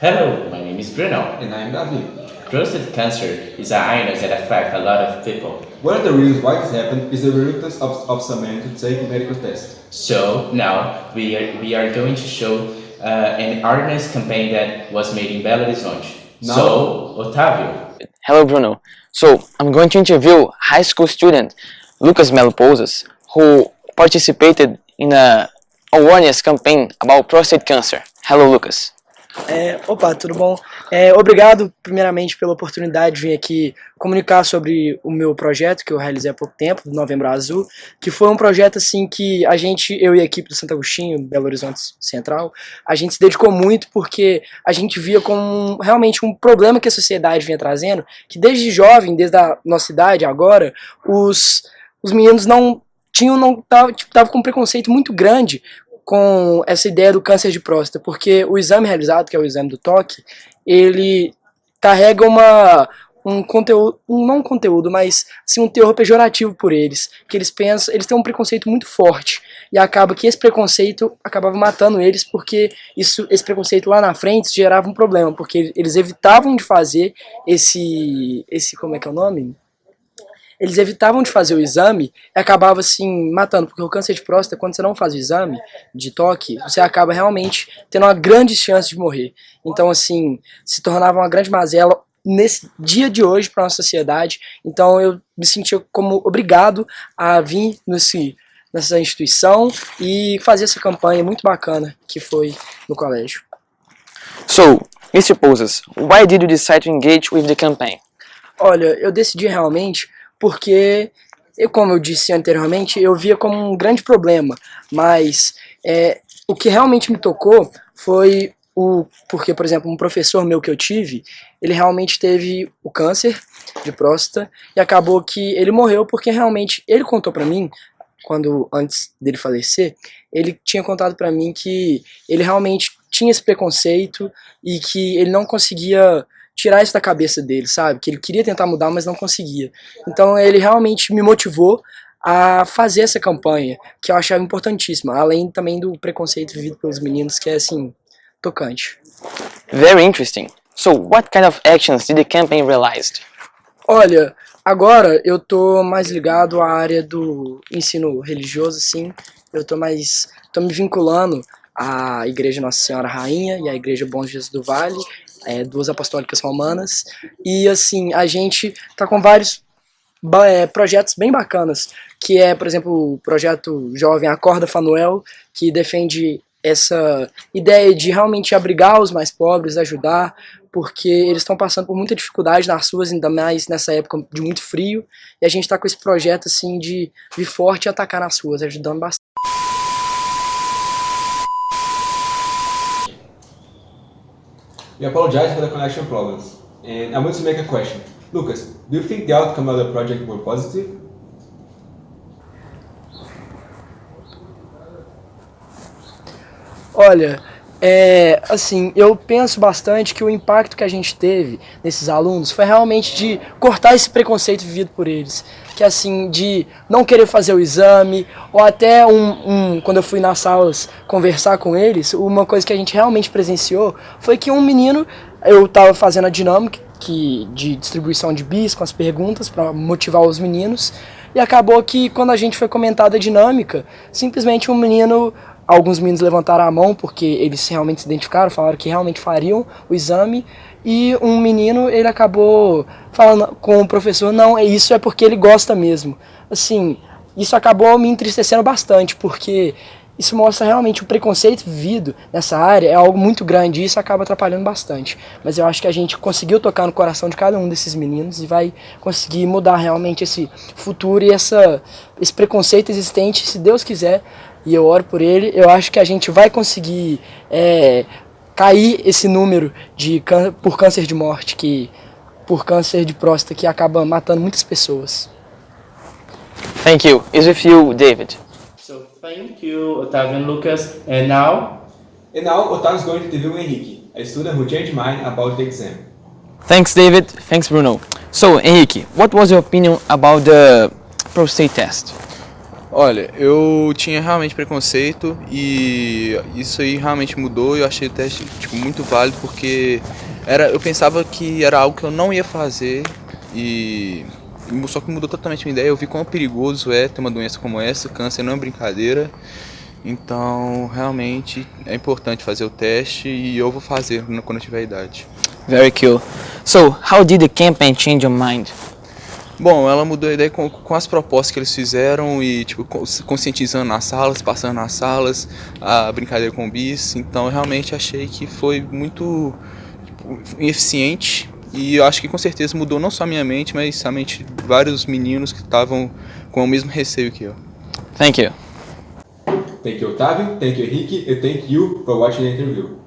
Hello, my name is Bruno. And I'm David. Prostate cancer is an illness that affects a lot of people. One of the reasons why this happened is the reluctance of some men to take medical tests. So now we are going to show an awareness campaign that was made in Belo Horizonte. Now- So, Otávio. Hello, Bruno. So, I'm going to interview high school student Lucas Melo Pousas, who participated in a awareness campaign about prostate cancer. Hello, Lucas. Opa, tudo bom? Obrigado, primeiramente, pela oportunidade de vir aqui comunicar sobre o meu projeto que eu realizei há pouco tempo, do Novembro Azul, que foi um projeto assim que eu e a equipe do Santo Agostinho, Belo Horizonte Central, a gente se dedicou muito porque a gente via como realmente um problema que a sociedade vinha trazendo, que desde jovem, desde a nossa idade agora, os meninos estavam com um preconceito muito grande com essa ideia do câncer de próstata, porque o exame realizado, que é o exame do toque, ele carrega um conteúdo, não um conteúdo, mas assim, um teor pejorativo por eles, que eles têm um preconceito muito forte, e acaba que esse preconceito acabava matando eles, porque esse preconceito lá na frente gerava um problema, porque eles evitavam de fazer como é que é o nome? Eles evitavam de fazer o exame e acabava assim matando, porque o câncer de próstata, quando você não faz o exame de toque, você acaba realmente tendo uma grande chance de morrer. Então assim, se tornava uma grande mazela nesse dia de hoje para a nossa sociedade. Então eu me sentia como obrigado a vir nessa instituição e fazer essa campanha muito bacana que foi no colégio. So, Mr. Pousas, why did you decide to engage with the campaign? Olha, eu decidi realmente porque, como eu disse anteriormente, eu via como um grande problema, mas o que realmente me tocou foi porque, por exemplo, um professor meu que eu tive, ele realmente teve o câncer de próstata e acabou que ele morreu porque realmente ele contou pra mim, antes dele falecer, ele tinha contado pra mim que ele realmente tinha esse preconceito e que ele não conseguia tirar isso da cabeça dele, sabe? Que ele queria tentar mudar, mas não conseguia. Então ele realmente me motivou a fazer essa campanha, que eu achava importantíssima, além também do preconceito vivido pelos meninos, que é assim, tocante. Very interesting. So, what kind of actions did the campaign realize? Olha, agora eu tô mais ligado à área do ensino religioso, assim, tô me vinculando à Igreja Nossa Senhora Rainha e à Igreja Bom Jesus do Vale, duas apostólicas romanas, e assim, a gente tá com vários projetos bem bacanas, que por exemplo, o projeto Jovem Acorda Fanuel, que defende essa ideia de realmente abrigar os mais pobres, ajudar, porque eles estão passando por muita dificuldade nas ruas, ainda mais nessa época de muito frio, e a gente tá com esse projeto assim de vir forte e atacar nas ruas, ajudando bastante. We apologize for the connection problems. And I want to make a question. Lucas, do you think the outcome of the project were positive? Olha, assim, eu penso bastante que o impacto que a gente teve nesses alunos foi realmente de cortar esse preconceito vivido por eles. Que assim, de não querer fazer o exame, ou até quando eu fui nas aulas conversar com eles, uma coisa que a gente realmente presenciou foi que um menino, eu estava fazendo a dinâmica de distribuição de bis com as perguntas para motivar os meninos, e acabou que quando a gente foi comentar da dinâmica, simplesmente alguns meninos levantaram a mão porque eles realmente se identificaram, falaram que realmente fariam o exame, e um menino, ele acabou falando com o professor, não, isso é porque ele gosta mesmo. Assim, isso acabou me entristecendo bastante, porque isso mostra realmente o preconceito vivido nessa área, é algo muito grande e isso acaba atrapalhando bastante. Mas eu acho que a gente conseguiu tocar no coração de cada um desses meninos e vai conseguir mudar realmente esse futuro e esse preconceito existente, se Deus quiser, e eu oro por ele, eu acho que a gente vai conseguir cair esse número por câncer de morte, por câncer de próstata, que acaba matando muitas pessoas. Thank you. Is with you, David. So, thank you, Otávio and Lucas. And now? And now, Otávio is going to interview Henrique, a student who changed mind about the exam. Thanks, David. Thanks, Bruno. So, Henrique, what was your opinion about the prostate test? Olha, eu tinha realmente preconceito e isso aí realmente mudou e eu achei o teste tipo, muito válido porque eu pensava que era algo que eu não ia fazer e só que mudou totalmente minha ideia. Eu vi quão perigoso é ter uma doença como essa, câncer não é brincadeira. Então, realmente é importante fazer o teste e eu vou fazer quando eu tiver idade. Very cool. So, how did the campaign change your mind? Bom, ela mudou a ideia com as propostas que eles fizeram e tipo conscientizando nas salas, passando nas salas, a brincadeira com bis. Então, eu realmente achei que foi muito eficiente e eu acho que com certeza mudou não só a minha mente, mas a mente de vários meninos que estavam com o mesmo receio que eu. Thank you. Thank you, Otávio. Thank you, Henrique. And thank you for watching the interview.